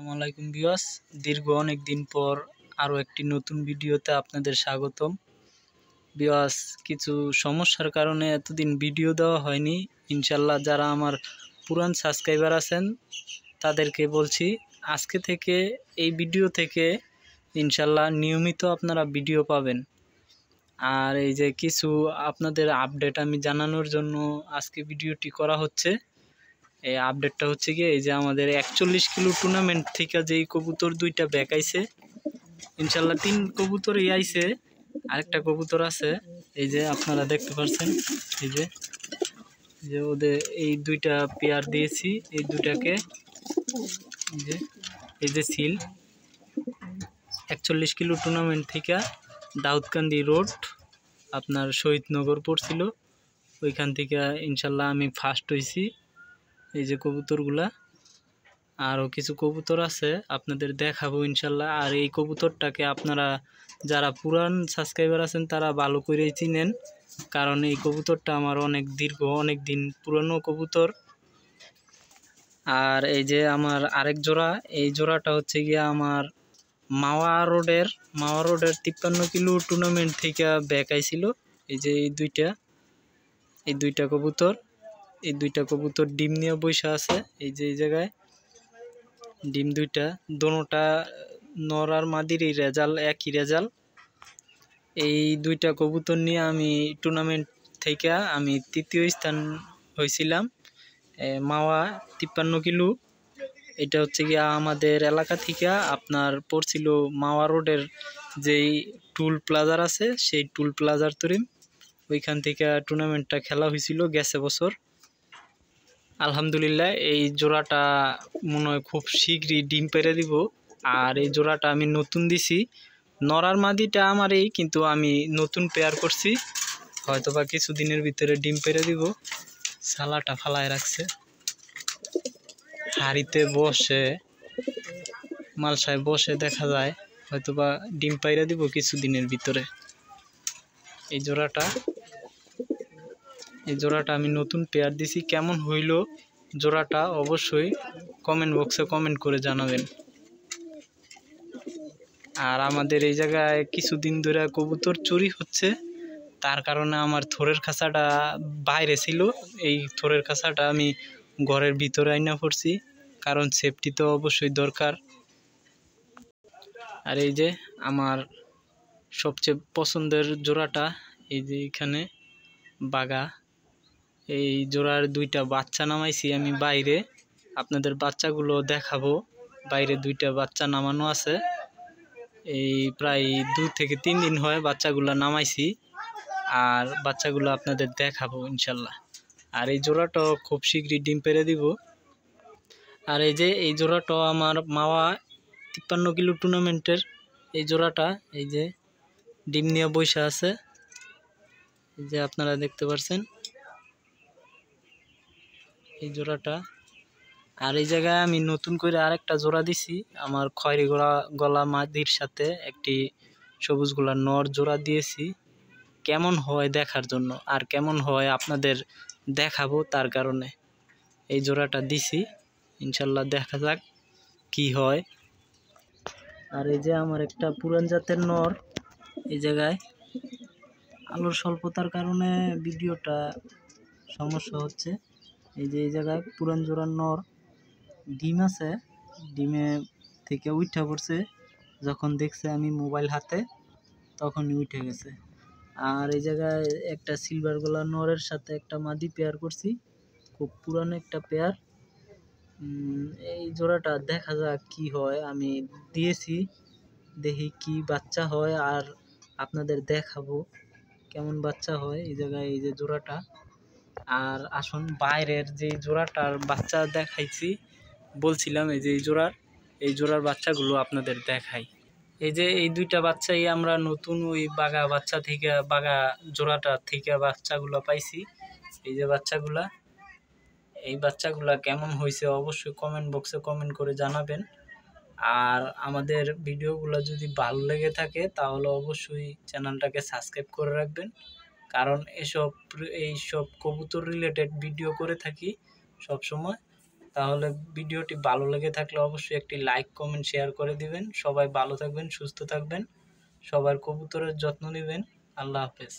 আসসালামু আলাইকুম ভিউয়ার্স, দীর্ঘ অনেক দিন পর আরও একটি নতুন ভিডিওতে আপনাদের স্বাগতম। ভিউয়ার্স, কিছু সমস্যার কারণে এতদিন ভিডিও দেওয়া হয়নি। ইনশাল্লাহ যারা আমার পুরান সাবস্ক্রাইবার আছেন তাদেরকে বলছি, আজকে থেকে এই ভিডিও থেকে ইনশাল্লাহ নিয়মিত আপনারা ভিডিও পাবেন। আর এই যে কিছু আপনাদের আপডেট আমি জানানোর জন্য আজকে ভিডিওটি করা হচ্ছে। এই আপডেটটা হচ্ছে কি, এই যে আমাদের 41 কিলো টুর্নামেন্ট থেকে যেই কবুতর দুইটা ব্যাক আইছে, ইনশাল্লাহ 3 কবুতরই আইছে, আরেকটা কবুতর আছে। এই যে আপনারা দেখতে পাচ্ছেন, এই যে ওদের এই দুইটা পেয়ার দিয়েছি, এই দুটাকে এই যে সিল 41 কিলো টুর্নামেন্ট থেকে দাউদকান্দি রোড আপনার শহীদনগর পড়ছিল, ওইখান থেকে ইনশাল্লাহ আমি ফার্স্ট হয়েছি। এই যে কবুতরগুলা, আরও কিছু কবুতর আছে আপনাদের দেখাবো ইনশাল্লাহ। আর এই কবুতরটাকে আপনারা যারা পুরান সাবস্ক্রাইবার আছেন তারা ভালো করেই চিনেন, কারণ এই কবুতরটা আমার অনেক দিন পুরানো কবুতর। আর এই যে আমার আরেক জোড়া, এই জোড়াটা হচ্ছে গিয়ে আমার মাওয়া রোডের 53 কিলো টুর্নামেন্ট থেকে ব্যাক আইছিল। এই যে এই দুইটা কবুতর, এই দুইটা কবুতর ডিম নিয়ে বসে আছে। এই যে এই জায়গায় ডিম দুইটা, দোনোটা নর আর মাদির একই রেজাল্ট। এই দুইটা কবুতর নিয়ে আমি টুর্নামেন্ট থেকে আমি তৃতীয় স্থান হয়েছিলাম। মাওয়া 53 কিলো, এটা হচ্ছে গিয়া আমাদের এলাকা থেকে আপনার পড়ছিল মাওয়া রোডের যেই টুল প্লাজার আছে, সেই টুল প্লাজার তরিম, ওইখান থেকে টুর্নামেন্টটা খেলা হয়েছিল গেছে বছর। আলহামদুলিল্লাহ এই জোড়াটা মনে হয় খুব শীঘ্রই ডিম পেরে দিব। আর এই জোড়াটা আমি নতুন দিছি, নরার মাদিটা আমারই, কিন্তু আমি নতুন পেয়ার করছি, হয়তোবা কিছুদিনের ভিতরে ডিম পেরে দিব। সালাটা ফালায় রাখছে, হাড়িতে বসে মালসায় বসে দেখা যায়, হয়তোবা ডিম পাইরা দিব কিছুদিনের ভিতরে। এই জোড়াটা আমি নতুন পেয়ার দিছি, কেমন হইল জোড়াটা অবশ্যই কমেন্ট বক্সে কমেন্ট করে জানাবেন। আর আমাদের এই জায়গায় কিছুদিন ধরে কবুতর চুরি হচ্ছে, তার কারণে আমার থোরের খাঁচাটা বাইরে ছিল। এই থোরের খাঁচাটা আমি ঘরের ভিতরে আইনা পড়ছি, কারণ সেফটি তো অবশ্যই দরকার। আর এই যে আমার সবচেয়ে পছন্দের জোড়াটা, এই যে এখানে বাগা, এই জোড়ার দুইটা বাচ্চা নামাইছি আমি বাইরে, আপনাদের বাচ্চাগুলো দেখাবো। বাইরে দুইটা বাচ্চা নামানো আছে, এই প্রায় 2 থেকে 3 দিন হয় বাচ্চাগুলো নামাইছি, আর বাচ্চাগুলো আপনাদের দেখাবো ইনশাল্লাহ। আর এই জোড়াটাও খুব শীঘ্রই ডিম পেরে দিব। আর এই যে এই জোড়াটাও আমার মাওয়া 53 কিলো টুর্নামেন্টের এই জোড়াটা, এই যে ডিম নিয়ে বসে আছে, এই যে আপনারা দেখতে পাচ্ছেন এই জোড়াটা। আর এই জায়গায় আমি নতুন করে আরেকটা জোড়া দিছি, আমার খয়েরি গলা মাদির সাথে একটি সবুজ গলা নর জোড়া দিয়েছি, কেমন হয় দেখার জন্য, আর কেমন হয় আপনাদের দেখাবো তার কারণে এই জোড়াটা দিছি। ইনশাল্লাহ দেখা যাক কি হয়। আর এই যে আমার একটা পুরান জাতের নর, এই জায়গায় আলোর স্বল্পতার কারণে ভিডিওটা সমস্যা হচ্ছে। এই যে এই জায়গায় পুরান জোড়ার নর ডিম আছে, ডিমে থেকে উঠে পড়ছে, যখন দেখছে আমি মোবাইল হাতে তখনই উঠে গেছে। আর এই জায়গায় একটা সিলভার গলা নরের সাথে একটা মাদি পেয়ার করছি, খুব পুরানো একটা পেয়ার। এই জোড়াটা দেখা যাক কি হয়, আমি দিয়েছি, দেখি কি বাচ্চা হয় আর আপনাদের দেখাবো কেমন বাচ্চা হয়। এই জায়গায় এই যে জোড়াটা, আর আসুন বাইরের যে জোড়াটার বাচ্চা দেখাইছি বলছিলাম, এই যে এই জোড়ার বাচ্চাগুলো আপনাদের দেখাই। এই যে এই দুইটা বাচ্চাই আমরা নতুন ওই বাগা বাচ্চা থেকে, বাগা জোড়াটা থেকে বাচ্চাগুলো পাইছি। এই যে এই বাচ্চাগুলা কেমন হয়েছে অবশ্যই কমেন্ট বক্সে কমেন্ট করে জানাবেন। আর আমাদের ভিডিওগুলো যদি ভালো লেগে থাকে তাহলে অবশ্যই চ্যানেলটাকে সাবস্ক্রাইব করে রাখবেন, কারণ এইসব কবুতর রিলেটেড ভিডিও করে থাকি সব সময়। তাহলে ভিডিওটি ভালো লেগে থাকলে অবশ্যই একটি লাইক কমেন্ট শেয়ার করে দিবেন। সবাই ভালো থাকবেন, সুস্থ থাকবেন, সবার কবুতরের যত্ন নেবেন। আল্লাহ হাফেজ।